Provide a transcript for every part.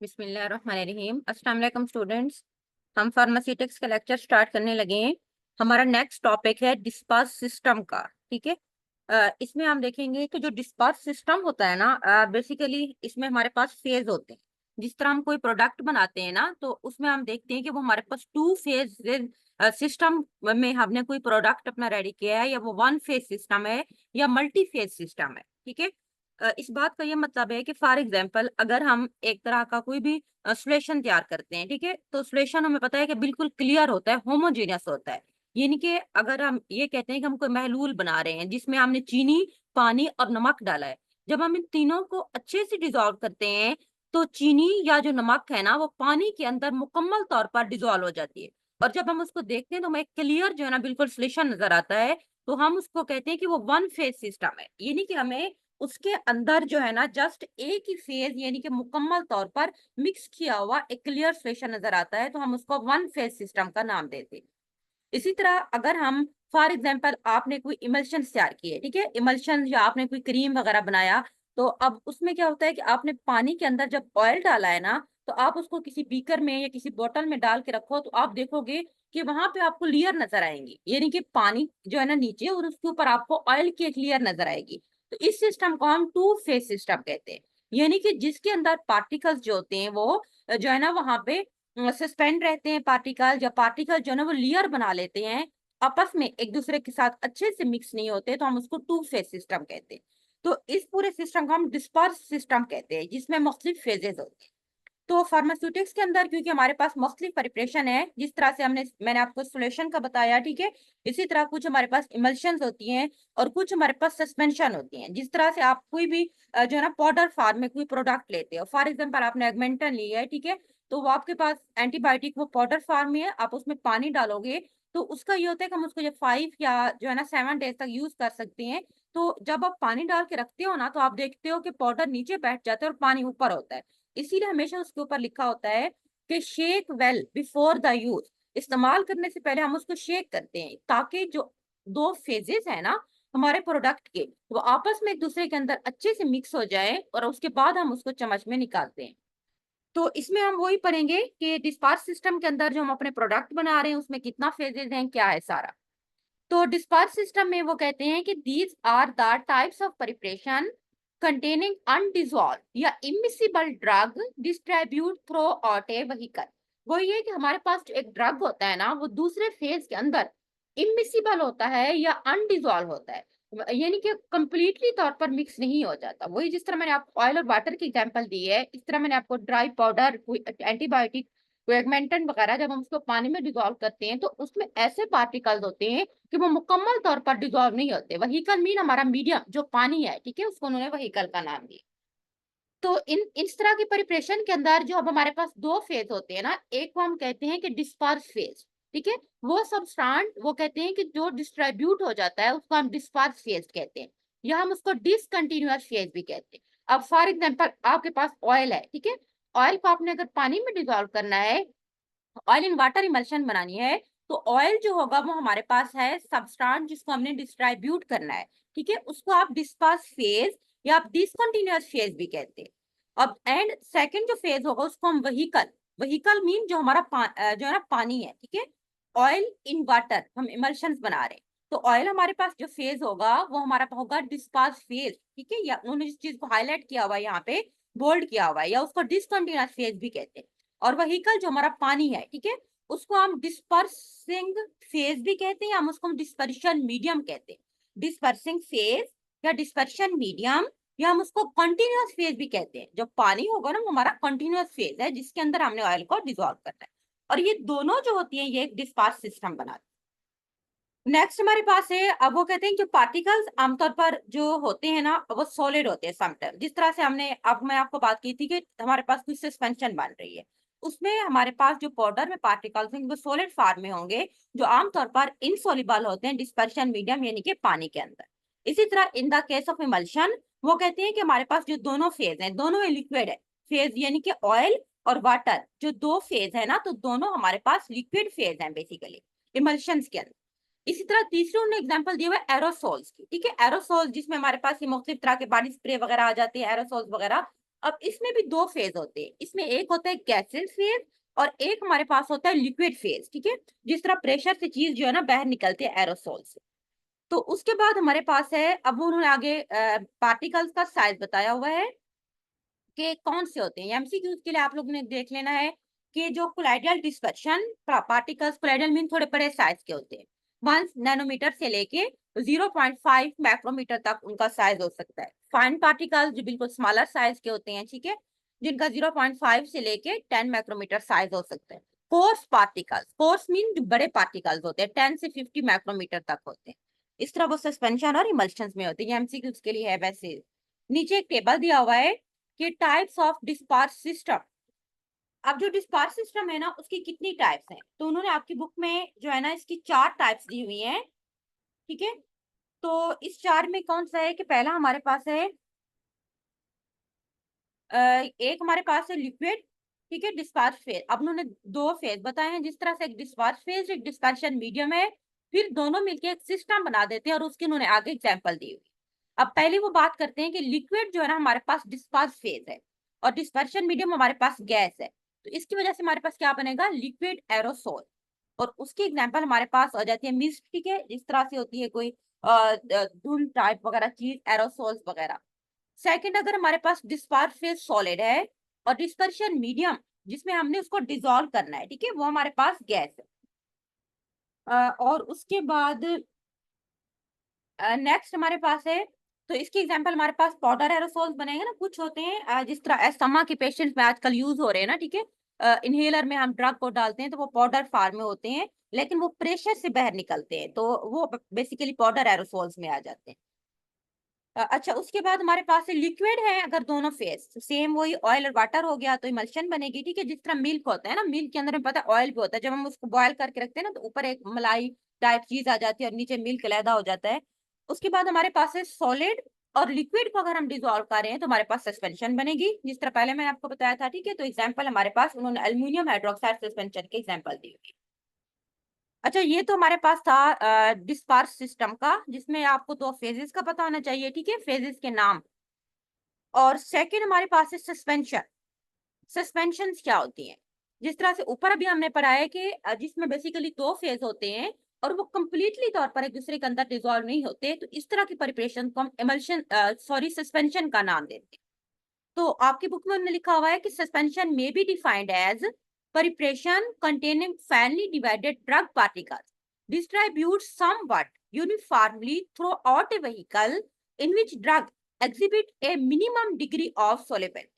बिस्मिल्लाहिर्रहमानिर्रहीम। अस्सलाम वालेकुम स्टूडेंट्स। हम फार्मास्यूटिक्स का लेक्चर स्टार्ट करने लगे हैं। हमारा नेक्स्ट टॉपिक है डिस्पाच सिस्टम का। ठीक है। इसमें हम देखेंगे कि जो डिस्पाच सिस्टम होता है ना, बेसिकली इसमें हमारे पास फेज होते हैं। जिस तरह हम कोई प्रोडक्ट बनाते हैं ना, तो उसमें हम देखते हैं कि वो हमारे पास टू फेज सिस्टम में हमने कोई प्रोडक्ट अपना रेडी किया है, या वो वन फेज सिस्टम है या मल्टी फेज सिस्टम है। ठीक है। इस बात का ये मतलब है कि फॉर एग्जांपल अगर हम एक तरह का कोई भी सॉल्यूशन तैयार करते हैं, ठीक है, तो सॉल्यूशन हमें पता है कि बिल्कुल क्लियर होता है, होमोजेनियस होता है। यानी कि अगर हम ये कहते हैं कि हम कोई महलूल बना रहे हैं जिसमें हमने चीनी, पानी और नमक डाला है, जब हम इन तीनों को अच्छे से डिसॉल्व करते हैं, तो चीनी या जो नमक है ना, वो पानी के अंदर मुकम्मल तौर पर डिसॉल्व हो जाती है। और जब हम उसको देखते हैं तो हमें क्लियर जो है ना बिल्कुल सॉल्यूशन नजर आता है। तो हम उसको कहते हैं कि वो वन फेज सिस्टम है। यानी कि हमें उसके अंदर जो है ना जस्ट एक ही फेज यानी कि मुकम्मल तौर पर मिक्स किया हुआ एक क्लियर सॉल्यूशन नजर आता है, तो हम उसको वन फेज सिस्टम का नाम देते हैं। इसी तरह अगर हम फॉर एग्जांपल आपने कोई इमल्शन तैयार की है, ठीक है, इमल्शन या आपने कोई क्रीम वगैरह बनाया, तो अब उसमें क्या होता है कि आपने पानी के अंदर जब ऑयल डाला है ना, तो आप उसको किसी बीकर में या किसी बोतल में डाल के रखो, तो आप देखोगे कि वहां पे आपको लेयर नजर आएंगी, यानी कि पानी जो है ना नीचे और उसके ऊपर आपको ऑयल की एक लेयर नजर आएगी। तो इस सिस्टम को हम टू फेज सिस्टम कहते हैं। यानी कि जिसके अंदर पार्टिकल्स जो होते हैं वो जो है ना वहां पे सस्पेंड रहते हैं, पार्टिकल या पार्टिकल जो है ना वो लेयर बना लेते हैं, आपस में एक दूसरे के साथ अच्छे से मिक्स नहीं होते, तो हम उसको टू फेज सिस्टम कहते हैं। तो इस पूरे सिस्टम को हम डिस्पर्स सिस्टम कहते हैं, जिसमें मुख्तलिफ फेजेस होते हैं। तो फार्मास्यूटिक्स के अंदर क्योंकि हमारे पास मुख्तलिफ प्रिपरेशन है, जिस तरह से मैंने आपको सॉल्यूशन का बताया, ठीक है, इसी तरह कुछ हमारे पास इमल्शंस होती हैं और कुछ हमारे पास सस्पेंशन होती हैं। जिस तरह से आप कोई भी जो है ना पाउडर फॉर्म में कोई प्रोडक्ट लेते हो, फॉर एग्जांपल आपने एगमेंटन लिया है, ठीक है, तो वो आपके पास एंटीबायोटिक वो पाउडर फॉर्म में है, आप उसमें पानी डालोगे, तो उसका ये होता है कि हम उसको जब 5 या जो है ना 7 डेज तक यूज कर सकते हैं। तो जब आप पानी डाल के रखते हो ना, तो आप देखते हो कि पाउडर नीचे बैठ जाता है और पानी ऊपर होता है। इसीलिए हमेशा उसके ऊपर लिखा होता है कि shake well before the use. इस्तेमाल करने से पहले हम उसको शेक करते हैं, ताकि जो दो फेजेस है ना हमारे प्रोडक्ट के, वो आपस में एक दूसरे के अंदर अच्छे से मिक्स हो जाए, और उसके बाद हम उसको चम्मच में निकालते हैं। तो इसमें हम वही पढ़ेंगे कि डिस्पाच सिस्टम के अंदर जो हम अपने प्रोडक्ट बना रहे हैं उसमें कितना फेजेस हैं, क्या है सारा। तो डिस्पाच सिस्टम में वो कहते हैं कि these are the types of preparation containing undissolved या immiscible drug distribute throughout a vehicle। वो ये कि हमारे पास जो एक ड्रग होता है ना, वो दूसरे फेज के अंदर इमिसिबल होता है या अनडिजॉल्व होता है, यानी कि कंप्लीटली तौर पर मिक्स नहीं हो जाता। वही जिस तरह मैंने आपको ऑयल और वाटर की एग्जांपल दी है, इस तरह मैंने आपको ड्राई पाउडर, कोई एंटीबायोटिक, कोई एगमेंटन वगैरह जब हम उसको पानी में डिजॉल्व करते हैं, तो उसमें ऐसे पार्टिकल्स होते हैं कि वो मुकम्मल तौर पर डिजॉल्व नहीं होते। वहीकल मीन हमारा मीडियम जो पानी है, ठीक है, उसको उन्होंने वहीकल का नाम दिया। तो इन इस तरह की प्रिपरेशन के अंदर जो अब हमारे पास दो फेज होते हैं ना, एक को हम कहते हैं कि डिस्पर्स फेज, ठीक है, वो सब्सटेंस वो कहते हैं कि जो डिस्ट्रीब्यूट हो जाता है उसको हम डिस्पर्स फेज कहते हैं, या हम उसको डिसकंटिन्यूअस फेज भी कहते हैं। अब फॉर एग्जांपल आपके पास ऑयल है, ठीक है, ऑयल को आपने अगर पानी में डिजोल्व करना है, ऑयल इन वाटर इमल्शन बनानी है, तो ऑयल जो होगा वो हमारे पास है सबस्टांस जिसको हमने डिस्ट्रीब्यूट करना है, ठीक है, उसको आप डिस्पर्स फेज या आप डिसकंटिन्यूअस फेज भी कहते हैं। अब एंड सेकंड जो फेज होगा उसको हम वहीकल, वहीकल मीन जो हमारा जो है ना पानी है, ठीक है, ऑयल इन वाटर हम इमल्शन बना रहे हैं, तो ऑयल हमारे पास जो फेज होगा वो हमारा होगा डिस्पर्स फेज, ठीक है, या उन्होंने जिस चीज को हाईलाइट किया हुआ है यहाँ पे, बोल्ड किया हुआ है, या उसको डिसकंटिन्यूअस फेज भी कहते हैं। और वहीकल जो हमारा पानी है, ठीक है, उसको हम डिस्पर्सिंग फेज भी कहते हैं, हम उसको डिस्पर्शन मीडियम कहते हैं। डिस्पर्सिंग फेज या डिस्पर्शन मीडियम, या हम उसको कंटिन्यूअस फेज भी कहते हैं। जो पानी होगा ना वो हमारा कंटिन्यूअस फेज है जिसके अंदर हमने ऑयल को डिसॉल्व करना है। और ये दोनों जो होती है ये एक डिस्पाच सिस्टम बनाती है। नेक्स्ट हमारे पास है, अब वो कहते हैं कि पार्टिकल्स आमतौर पर जो होते हैं ना वो सॉलिड होते हैं समटाइम। जिस तरह से अब मैं आपको बात की थी कि हमारे पास कुछ सस्पेंशन बन रही है, उसमें हमारे पास जो पाउडर में पार्टिकल्स हैं वो सॉलिड फॉर्म में होंगे, जो आमतौर पर इनसॉल्युबल होते हैं डिस्पर्शन मीडियम यानी कि पानी के अंदर। इसी तरह in the case of emulsion वो कहते हैं कि हमारे पास जो दोनों फेज हैं, दोनों लिक्विड है, फेज यानी कि ऑयल और वाटर जो दो फेज है ना, तो दोनों हमारे पास लिक्विड फेज है बेसिकली इमल्शन के अंदर। इसी तरह तीसरे उन्होंने एग्जांपल दिया हुआ है एरोसोल्स की, ठीक है, एरोसोल जिसमें हमारे पास ये मुख्तलिफ तरह के बॉडी स्प्रे वगैरह आ जाते हैं, एरोसोल्स वगैरह, अब इसमें भी दो फेज होते हैं, इसमें एक होता है गैसेस फेज और एक हमारे पास होता है लिक्विड फेज, ठीक है। जिस तरह प्रेशर से चीज जो है ना बाहर निकलती है एरोसोल से। तो उसके बाद हमारे पास है, अब उन्होंने आगे पार्टिकल्स का साइज बताया हुआ है कि कौन से होते हैं। एमसीक्यूज के लिए आप लोगों ने देख लेना है कि जो colloidal dispersion particles, colloidal mean थोड़े बड़े साइज के होते हैं, 1 नैनोमीटर से लेके 0.5 माइक्रोमीटर तक उनका साइज हो सकता है। फाइन पार्टिकल्स जो बिल्कुल स्मॉलर साइज के होते हैं, ठीक है, जिनका 0.5 से लेके 10 माइक्रोमीटर साइज हो सकता है। कोर्स पार्टिकल्स, कोर्स मीन जो बड़े पार्टिकल्स होते हैं 10 से 50 माइक्रोमीटर तक होते हैं। इस तरह वो सस्पेंशन और इमल्शन में होते हैं। एमसीक्यूज के लिए है। वैसे नीचे एक टेबल दिया हुआ है कि टाइप्स ऑफ डिस्पर्स सिस्टम। अब जो डिस्पर्स सिस्टम है ना उसकी कितनी टाइप्स हैं, तो उन्होंने आपकी बुक में जो है ना इसकी 4 टाइप्स दी हुई हैं, ठीक है। तो इस 4 में कौन सा है कि पहला हमारे पास है एक हमारे पास है लिक्विड, ठीक है, डिस्पर्स फेज। अब उन्होंने दो फेज बताए हैं, जिस तरह से एक डिस्पर्स फेज एक डिस्पर्शन मीडियम है, फिर दोनों मिलके एक सिस्टम बना देते हैं और उसकी उन्होंने आगे एग्जांपल दी हुई। अब पहले वो बात करते हैं कि लिक्विड जो है ना हमारे पास डिस्पर्स फेज है और डिस्पर्शन मीडियम हमारे पास गैस है। तो इसकी वजह से हमारे पास क्या बनेगा, लिक्विड एरोसोल। और उसकी एग्जांपल हमारे पास हो जाती है मिस्ट, ठीक है, जिस तरह से होती है कोई धुंध टाइप वगैरह चीज, एरोसोल्स वगैरह। सेकंड, अगर हमारे पास डिस्पर्स फेज सॉलिड है और डिस्पर्शन मीडियम जिसमें हमने उसको डिसॉल्व करना है, ठीक है, वो हमारे पास गैस है। और उसके बाद नेक्स्ट हमारे पास है, तो इसकी एग्जांपल हमारे पास पाउडर एरोसोल्स बनेंगे ना, कुछ होते हैं जिस तरह एस्थमा के पेशेंट्स में आजकल यूज हो रहे हैं ना, ठीक है, इनहेलर में हम ड्रग को डालते हैं तो वो पाउडर फॉर्म में होते हैं, लेकिन वो प्रेशर से बाहर निकलते हैं, तो वो बेसिकली पाउडर एरोसोल्स में आ जाते हैं। अच्छा, उसके बाद हमारे पास लिक्विड है, अगर दोनों फेस सेम वही ऑयल और वाटर हो गया तो इमल्शन बनेगी, ठीक है। जिस तरह मिल्क होता है ना, मिल्क के अंदर में पता है ऑयल भी होता है, जब हम उसको बॉयल करके रखते हैं ना तो ऊपर एक मलाई टाइप चीज आ जाती है और नीचे मिल्क अलहदा हो जाता है। उसके बाद हमारे पास है सॉलिड, और लिक्विड को अगर हम डिजोल्व कर रहे हैं तो हमारे पास सस्पेंशन बनेगी, जिस तरह पहले मैंने आपको बताया था, ठीक है। तो एग्जाम्पल हमारे पास उन्होंने एल्यूमिनियम हाइड्रोक्साइड सस्पेंशन के एग्जाम्पल दी हुई। अच्छा, ये तो हमारे पास था डिस्पर्स सिस्टम का, जिसमें आपको दो फेजेस का पता होना चाहिए, ठीक है, फेजेस के नाम। और सेकंड हमारे पास है सस्पेंशन। सस्पेंशन क्या होती हैं, जिस तरह से ऊपर अभी हमने पढ़ा है कि जिसमें बेसिकली दो फेज होते हैं और वो कंप्लीटली तौर पर एक दूसरे के अंदर डिसॉल्व नहीं होते, तो इस तरह की प्रिपरेशन को हम इमल्शन सस्पेंशन का नाम देते हैं। तो आपकी बुक में उन्होंने लिखा हुआ है कि सस्पेंशन में be defined as preparation containing finely divided drug particles distribute somewhat uniformly throughout a vehicle in which drug exhibit a minimum degree of solubility।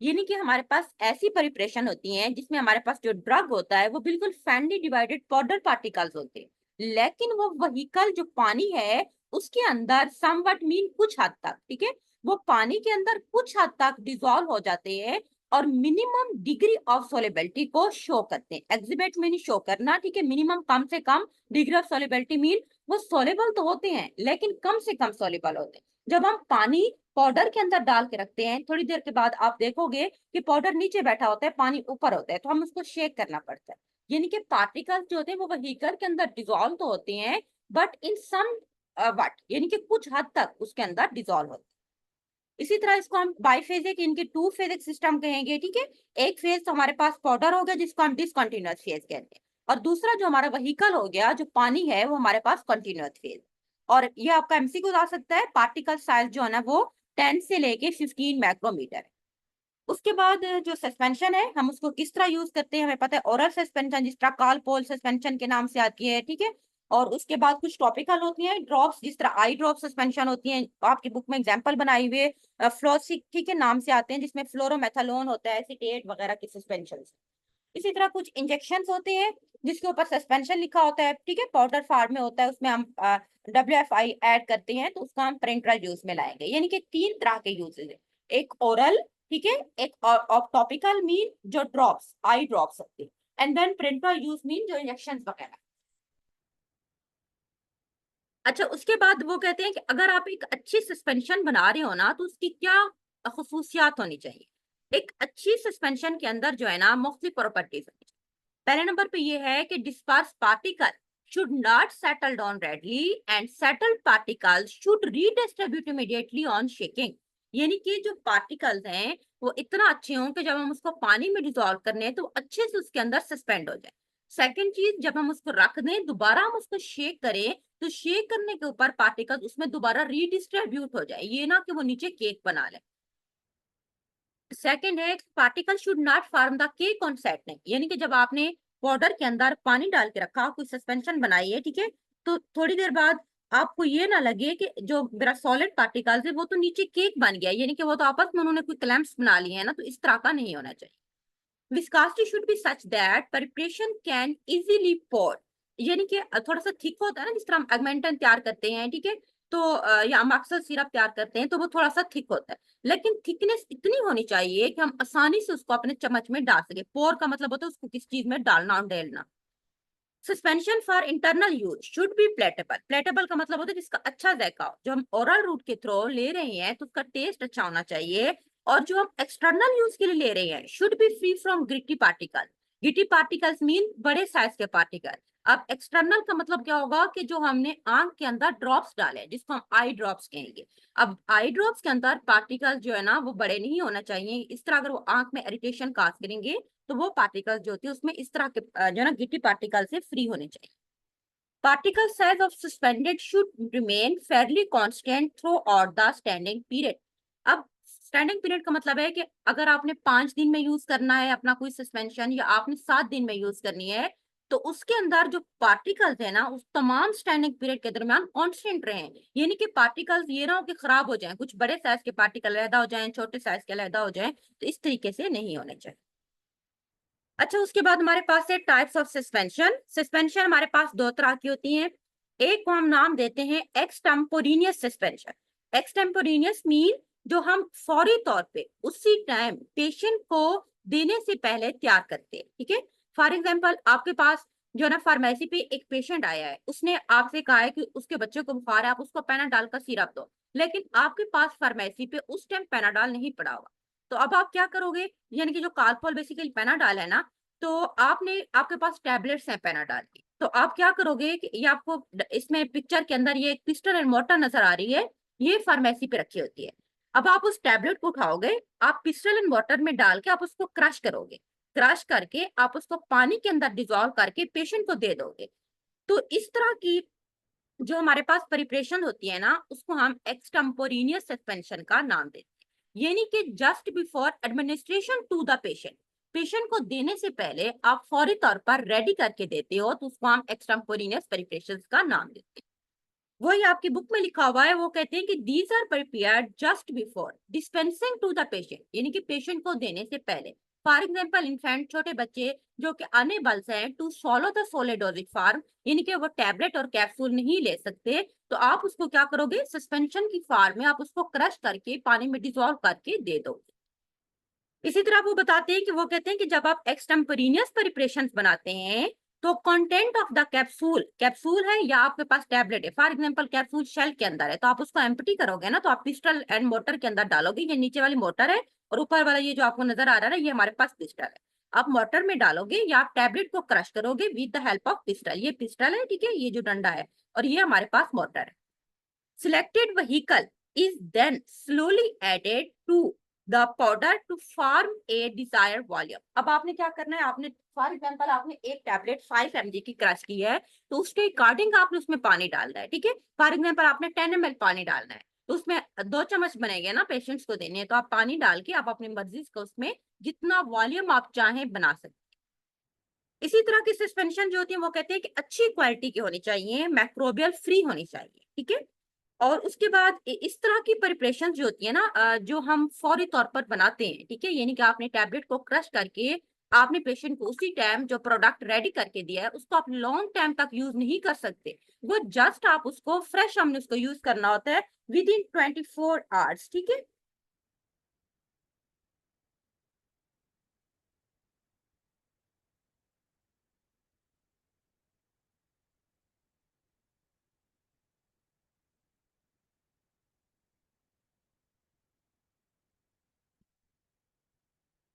यानी कि हमारे पास ऐसी परिप्रेशन होती हैं जिसमें हमारे पास जो ड्रग होता है वो बिल्कुल फाइनली डिवाइडेड पाउडर पार्टिकल्स होते हैं, लेकिन वो व्हीकल जो पानी है उसके अंदर समवट मीन कुछ हद तक, ठीक है, वो पानी के अंदर कुछ हद तक डिजोल्व हो जाते हैं और मिनिमम डिग्री ऑफ सोलेबिलिटी को शो करते हैं। एग्जिबिट मीन शो करना, ठीक है, मिनिमम कम से कम डिग्री ऑफ सोलेबिलिटी मीन वो सोलेबल तो होते हैं लेकिन कम से कम सोलेबल होते हैं। जब हम पानी पाउडर के अंदर डाल के रखते हैं, थोड़ी देर के बाद आप देखोगे कि पाउडर नीचे बैठा होता है, पानी ऊपर होता है, तो हम उसको शेक करना पड़ता है। यानी कि पार्टिकल्स जो होते हैं वो व्हीकल के अंदर डिजोल्व तो होते हैं बट इन सम वट, यानी कि कुछ हद तक उसके अंदर डिजोल्व होते हैं। इसी तरह इसको हम बाईफेजिक, इनके टू फेजिक सिस्टम कहेंगे, ठीक है। एक फेज तो हमारे पास पाउडर हो गया जिसको हम डिसकंटिन्यूअस फेज कहते हैं, और दूसरा जो हमारा व्हीकल हो गया जो पानी है वो हमारे पास कंटिन्यूअस फेज। और ये आपका एमसीक्यू आ सकता है, पार्टिकल साइज जो है ना वो 10 से लेके 15 माइक्रोमीटर है। उसके बाद जो सस्पेंशन है हम उसको किस तरह यूज करते हैं, हमें पता है ओरल सस्पेंशन जिस तरह कालपोल सस्पेंशन के नाम से आती है, ठीक है। और उसके बाद कुछ टॉपिकल होती हैं ड्रॉप्स, जिस तरह आई ड्रॉप सस्पेंशन होती हैं, आपकी बुक में एग्जांपल बनाई हुए फ्लोसिक, ठीक है, नाम से आते हैं, जिसमें फ्लोरोमेथालोन होता है, एसीटेट वगैरह की सस्पेंशन। इसी तरह कुछ इंजेक्शन होते हैं जिसके ऊपर सस्पेंशन लिखा होता है, ठीक है, पाउडर फॉर्म में होता है, उसमें हम WFI ऐड करते हैं तो उसका हम पेरेंटल यूज में लाएंगे। यानी कि 3 तरह के यूजेस है, एक ओरल, ठीक है, एक टॉपिकल मीन जो ड्रॉप्स आई ड्रॉप्स होते हैं, and then parenteral use mean जो इंजेक्शन वगैरह। अच्छा, उसके बाद वो कहते हैं कि अगर आप एक अच्छी सस्पेंशन बना रहे हो ना तो उसकी क्या खसूसियात होनी चाहिए। एक अच्छी सस्पेंशन के अंदर जो है ना मुख्तलिफ प्रॉपर्टीज होनी चाहिए। पहले नंबर पे ये है कि disperse particle should not settle down readily and settled particles should redistribute immediately on shaking। यानी कि जो पार्टिकल्स हैं वो इतना अच्छे हों कि जब हम उसको पानी में डिसॉल्व करने हैं तो अच्छे से उसके अंदर सस्पेंड हो जाए। सेकंड चीज, जब हम उसको रख दें दोबारा हम उसको शेक करें तो शेक करने के ऊपर पार्टिकल्स उसमें दोबारा रीडिस्ट्रीब्यूट हो जाए, ये ना कि वो नीचे केक बना ले। सेकंड है particle should not form the cake on settling, यानी कि जब आपने पाउडर के अंदर पानी डाल के रखा, कोई सस्पेंशन बनाई है, ठीक है, तो थोड़ी देर बाद आपको ये ना लगे कि जो मेरा सॉलिड पार्टिकल्स है वो तो नीचे केक बन गया, यानी कि वो तो आपस में उन्होंने कोई क्लैम्प्स बना लिए हैं ना, तो इस तरह का नहीं होना चाहिए। Viscosity should be such that preparation can easily pour, यानी कि थोड़ा सा थिक होता है ना, जिस तरह हम ऑगमेंटन तैयार करते हैं, ठीक है, तो या हम अक्सर सिरप तैयार करते हैं तो वो थोड़ा सा थिक होता है, लेकिन थिकनेस इतनी होनी चाहिए कि हम आसानी से उसको अपने चम्मच में डाल सके। पोर का मतलब होता है उसको किस चीज में डालना और डेलना। Suspension for internal use should be palatable, palatable का मतलब होता है जिसका अच्छा जायका हो, जो हम ओरल रूट के थ्रू ले रहे हैं तो उसका टेस्ट अच्छा होना चाहिए, और जो हम एक्सटर्नल यूज के लिए ले रहे हैं should be free from gritty particle. Gritty particles mean बड़े साइज के पार्टिकल। अब एक्सटर्नल का मतलब क्या होगा कि जो हमने आंख के अंदर ड्रॉप्स डाले जिसको हम आई ड्रॉप्स कहेंगे। अब आई ड्रॉप्स के अंदर पार्टिकल जो है ना वो बड़े नहीं होना चाहिए, इस तरह अगर वो आंख में इरिटेशन काज करेंगे तो वो पार्टिकल्स जो होती है उसमें इस तरह के जो है ना गिटी पार्टिकल से फ्री होने चाहिए। Particle size of suspended should remain Fairlie constant through out the standing period. अब स्टैंडिंग पीरियड का मतलब है कि अगर आपने 5 दिन में यूज करना है अपना कोई सस्पेंशन, या आपने 7 दिन में यूज करनी है, तो उसके अंदर जो पार्टिकल्स है ना उस तमाम स्टैंडिंग पीरियड के दरमियान कांस्टेंट रहे, यानी कि पार्टिकल्स ये ना हो कि खराब हो जाएं, कुछ बड़े साइज के पार्टिकल अलहदा हो जाएं, छोटे साइज के अलहदा हो जाएं, तो इस तरीके से नहीं होने चाहिए। अच्छा, उसके बाद हमारे पास है टाइप्स ऑफ सस्पेंशन। सस्पेंशन हमारे पास दो तरह की होती हैं। एक को हम नाम देते हैं एक्सटेम्पोरेनियस सस्पेंशन। एक्सटेम्पोरेनियस मीन जो हम फौरी तौर पे उसी टाइम पेशेंट को देने से पहले तैयार करते हैं, ठीक है। फॉर एग्जांपल आपके पास जो है ना फार्मेसी पे एक पेशेंट आया है, उसने आपसे कहा है कि उसके बच्चे को बुखार है, आप उसको पेनाडाल का सिरप दो, लेकिन आपके पास फार्मेसी पे उस टाइम पेनाडाल नहीं पड़ा हुआ, तो अब आप क्या करोगे, यानी कि जो कालपोल बेसिकली पेनाडाल है ना, तो आपने आपके पास टैबलेट्स हैं पेनाडाल की, तो आप क्या करोगे कि ये आपको इसमें पिक्चर के अंदर ये एक पिस्टल एंड मोटर नजर आ रही है, ये फार्मेसी पे रखी होती है। अब आप उस टैबलेट को उठाओगे, आप पिस्टल एंड वाटर में डाल के आप उसको क्रश करोगे, क्रश करके आप उसको पानी के अंदर डिजोल्व करके पेशेंट को दे दोगे। तो इस तरह की जो हमारे पास प्रिपरेशन होती है ना उसको हम एक्सटेम्पोरेनियस सस्पेंशन का नाम देते हैं, यानी कि just before administration to the patient, patient को देने से पहले आप फौरी तौर पर रेडी करके देते हो, तो उसको हम एक्सटेम्पोरेनियस प्रिपरेशन का नाम देते हैं। वही आपकी बुक में लिखा हुआ है, वो कहते हैं कि these are prepared just before dispensing to the patient, यानी कि पेशेंट को देने से पहले। फॉर एग्जांपल इन्फेंट, छोटे बच्चे जो कि अनेबल्स हैं to swallow the solid dosages form, यानी कि वो टैबलेट और कैप्सूल नहीं ले सकते, तो आप उसको क्या करोगे, सस्पेंशन की फॉर्म में आप उसको क्रश करके पानी में डिसॉल्व करके दे दोगे। इसी तरह वो बताते हैं कि वो कहते हैं कि जब आप एक्सटेम्पोरेनियस प्रिपरेशंस बनाते हैं तो content of the capsule, capsule है या आपके पास टैबलेट है, फॉर एग्जांपल कैप्सूल शेल के अंदर है, तो आप उसको एम्प्टी करोगे ना, तो आप पिस्टल एंड मोटर के अंदर डालोगे, ये नीचे वाली मोटर है और ऊपर वाला ये जो आपको नजर आ रहा है ना ये हमारे पास पिस्टल है। आप मोटर में डालोगे या आप टैबलेट को क्रश करोगे with the help of pistol, ये पिस्टल है, ठीक है, ये जो डंडा है, और ये हमारे पास मोटर है। Selected vehicle is then slowly added to the powder to form a desired volume। अब आपने क्या करना है, आपने फॉर एग्जांपल आपने एक टैबलेट 5 mg की क्रश की है, तो उसके अकॉर्डिंग आपने उसमें पानी डालना है, ठीक है। फॉर एग्जांपल आपने 10 ml पानी डालना है, तो उसमें 2 चम्मच बनेंगे ना, पेशेंट्स को देने हैं, तो आप पानी डाल के आप अपनी मर्जी का उसमें जितना वॉल्यूम आप चाहें बना सकते हैं। इसी तरह की सस्पेंशन जो होती है वो कहते हैं कि अच्छी क्वालिटी की होनी चाहिए, मैक्रोबियल फ्री होनी चाहिए, ठीक है। और उसके बाद इस तरह की प्रिपरेशन जो होती है ना जो हम फौरी तौर पर बनाते हैं, ठीक है, यानी कि आपने टैबलेट को क्रश करके आपने पेशेंट को उसी टाइम जो प्रोडक्ट रेडी करके दिया है उसको आप लॉन्ग टाइम तक यूज नहीं कर सकते, वो जस्ट आप उसको फ्रेश हमने उसको यूज करना होता है विद इन 24 आवर्स, ठीक है।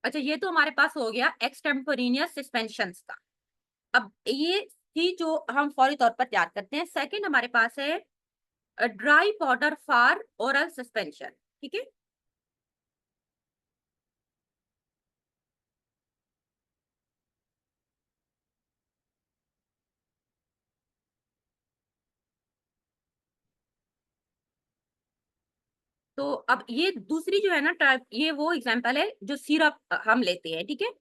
अच्छा, ये तो हमारे पास हो गया एक्सटेम्पोरेनियस सस्पेंशंस का। अब ये थी जो हम फौरी तौर पर तैयार करते हैं। सेकंड हमारे पास है dry powder for oral suspension, ठीक है। तो अब ये दूसरी जो है ना टाइप, ये वो एग्जांपल है जो सिरप हम लेते हैं, ठीक है।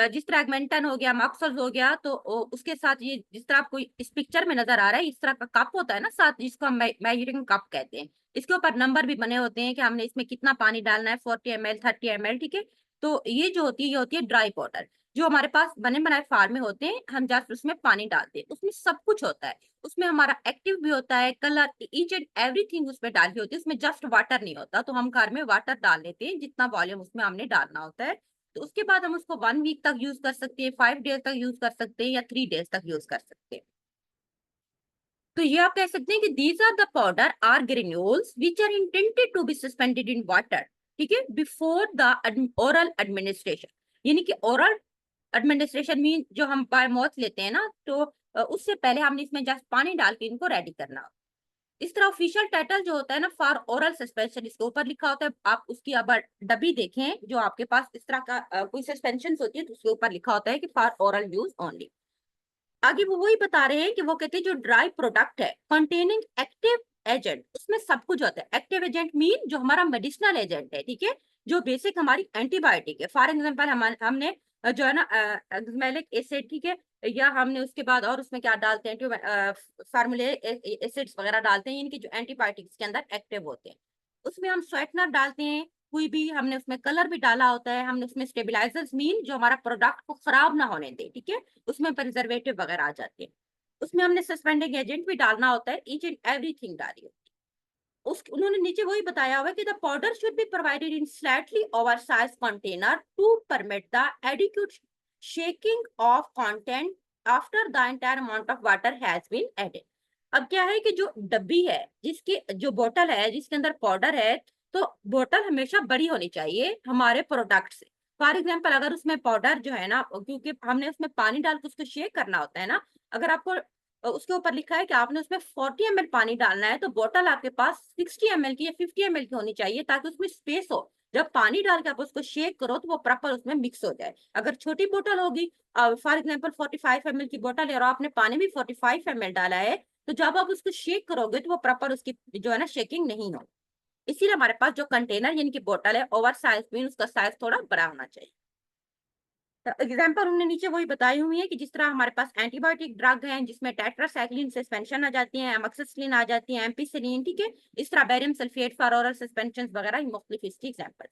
जिस तरह एगमेंटन हो गया, मॉक्सल्स हो गया, तो उसके साथ ये जिस तरह आपको इस पिक्चर में नजर आ रहा है, इस तरह का कप होता है ना साथ, जिसको हम मेजरिंग कप कहते हैं। इसके ऊपर नंबर भी बने होते हैं कि हमने इसमें कितना पानी डालना है, 40 ml, 30 ml, ठीक है। तो ये जो होती है, ये होती है ड्राई बॉटल। जो हमारे पास बने बनाए फार्म में होते हैं, हम जस्ट उसमें पानी डालते हैं, उसमें सब कुछ होता है। उसमें हमारा एक्टिव भी होता है, कलर, ईच एंड एवरीथिंग उसमें डाली होती है, उसमें जस्ट वाटर नहीं होता। तो हम कार में वाटर डाल लेते हैं जितना वॉल्यूम उसमें हमने डालना होता है। तो उसके बाद हम उसको 1 वीक तक यूज कर सकते हैं, 5 डेज तक यूज कर सकते हैं, या 3 डेज तक यूज कर सकते हैं। तो ये आप कह सकते हैं कि these are the powder or granules which are intended to be suspended in water, ठीक है, बिफोर द ओरल एडमिनिस्ट्रेशन। यानी कि ओरल एडमिनिस्ट्रेशन मीन जो हम बाय माउथ लेते हैं ना, तो उससे पहले हमने इसमें जस्ट पानी डाल के इनको रेडी करना होता है। इस तरह ऑफिशियल टाइटल जो होता है ना, फॉर ओरल सस्पेंशन, इसके ऊपर लिखा होता है। आप उसकी अब डब्बी देखें, जो आपके पास इस तरह का कोई सस्पेंशन होती है, तो उसके ऊपर लिखा होता है कि फॉर ओरल यूज ओनली। आगे वो वही बता रहे हैं कि वो कहते हैं जो ड्राई प्रोडक्ट है कंटेनिंग एक्टिव एजेंट, उसमें सब कुछ होता है। एक्टिव एजेंट मीन जो हमारा मेडिसिनल एजेंट है, ठीक है, जो बेसिक हमारी एंटीबायोटिक है। फॉर एग्जांपल हमने जो है ना एक्समेलिक एसिड, ठीक है, या हमने उसके बाद और उसमें क्या डालते हैं, फार्मूले एसिड्स वगैरह डालते हैं, इनकी जो एंटीबायोटिक्स के अंदर एक्टिव होते हैं। उसमें हम स्वेटनर डालते हैं, कोई भी हमने उसमें कलर भी डाला होता है, हमने उसमें स्टेबलाइजर्स मीन जो हमारा प्रोडक्ट को खराब ना होने दे, ठीक है, उसमें प्रिजर्वेटिव वगैरह आ जाते हैं। उसमें हमने सस्पेंडिंग एजेंट भी डालना होता है, ईच एंड एवरीथिंग डाली होती है। उस उन्होंने नीचे वही बताया हुआ है कि the powder should be provided in slightly oversize container to permit the adequate shaking of content after the entire amount of water has been added. अब क्या है कि जो डब्बी है, जिसकी जो बोतल है, जिसके अंदर पाउडर है, तो बोतल हमेशा बड़ी होनी चाहिए हमारे प्रोडक्ट से। फॉर एग्जाम्पल अगर उसमें पाउडर जो है ना, क्योंकि हमने उसमें पानी डाल के उसको शेक करना होता है ना, अगर आपको उसके ऊपर लिखा है कि आपने उसमें 40 ml पानी डालना है, तो बोतल आपके पास 60 ml की या 50 ml की होनी चाहिए, ताकि उसमें स्पेस हो। जब पानी डाल के आप उसको शेक करो, तो वो प्रॉपर उसमें मिक्स हो जाए। अगर छोटी बोतल होगी, फॉर एग्जाम्पल 45 ml की बोतल है, और आपने पानी भी 45 ml डाला है, तो जब आप उसको शेक करोगे, तो वो प्रॉपर उसकी जो है ना शेकिंग नहीं हो। इसीलिए हमारे पास जो कंटेनर यानी कि बोतल है, ओवर साइज मीन उसका साइज थोड़ा बड़ा होना चाहिए। एग्जाम्पल उन्होंने नीचे वही बताई हुई है कि जिस तरह हमारे पास एंटीबायोटिक ड्रग हैं, जिसमें टेट्रासाइक्लिन सस्पेंशन आ जाती है, एमोक्सिसिलिन आ जाती है, एम्पिसिलिन, ठीक है, इस तरह barium sulphate for oral suspension वगैरह मुख्तलिफ इसकी एग्जाम्पल।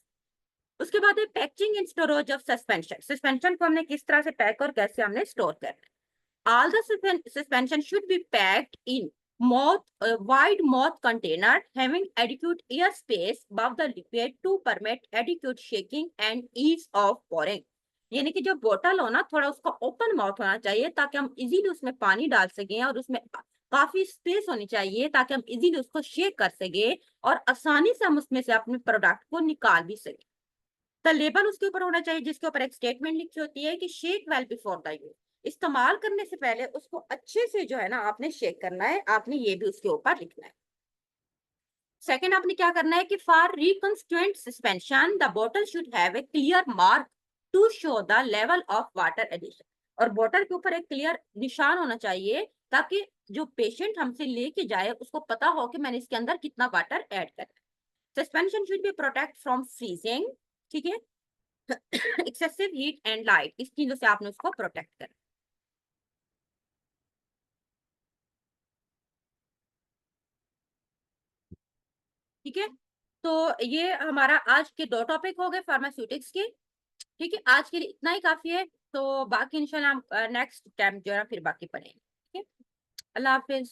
उसके बाद है packing and storage of suspension. Suspension को हमने किस तरह से पैक और कैसे हमने स्टोर करना है। All the suspension should be packed in wide mouth container having adequate air space above the liquid to permit adequate shaking and ease of pouring। यानी कि जो बोतल हो ना, थोड़ा उसका ओपन माउथ होना चाहिए, ताकि हम इजीली उसमें पानी डाल सकें, और उसमें काफी स्पेस होनी चाहिए ताकि हम इजीली उसको शेक कर सके, और आसानी से हम उसमें से अपने प्रोडक्ट को निकाल भी सके। द लेबल उसके ऊपर होना चाहिए, जिसके ऊपर एक स्टेटमेंट लिखी होती है कि shake well before the use. इस्तेमाल करने से पहले उसको अच्छे से जो है ना आपने शेक करना है, आपने ये भी उसके ऊपर लिखना है। सेकेंड, आपने क्या करना है कि फॉर रिकंस्ट्रेंट सस्पेंशन द बोतल should have a clear mark to show the level of water addition. और बोतल के ऊपर एक क्लियर निशान होना चाहिए, ताकि जो पेशेंट हमसे लेके जाए उसको पता हो कि मैंने इसके अंदर कितना वाटर ऐड करना है। Suspension should be protect from freezing, ठीक है, एक्सेसिव हीट एंड लाइट, इस चीजों से आपने उसको प्रोटेक्ट करना। ठीक है, तो ये हमारा आज के 2 टॉपिक हो गए फार्मास्यूटिक्स के। ठीक है, आज के लिए इतना ही काफी है। तो बाकी इंशाल्लाह हम नेक्स्ट टाइम जो है ना फिर बाकी पढ़ेंगे। ठीक है, अल्लाह हाफिज।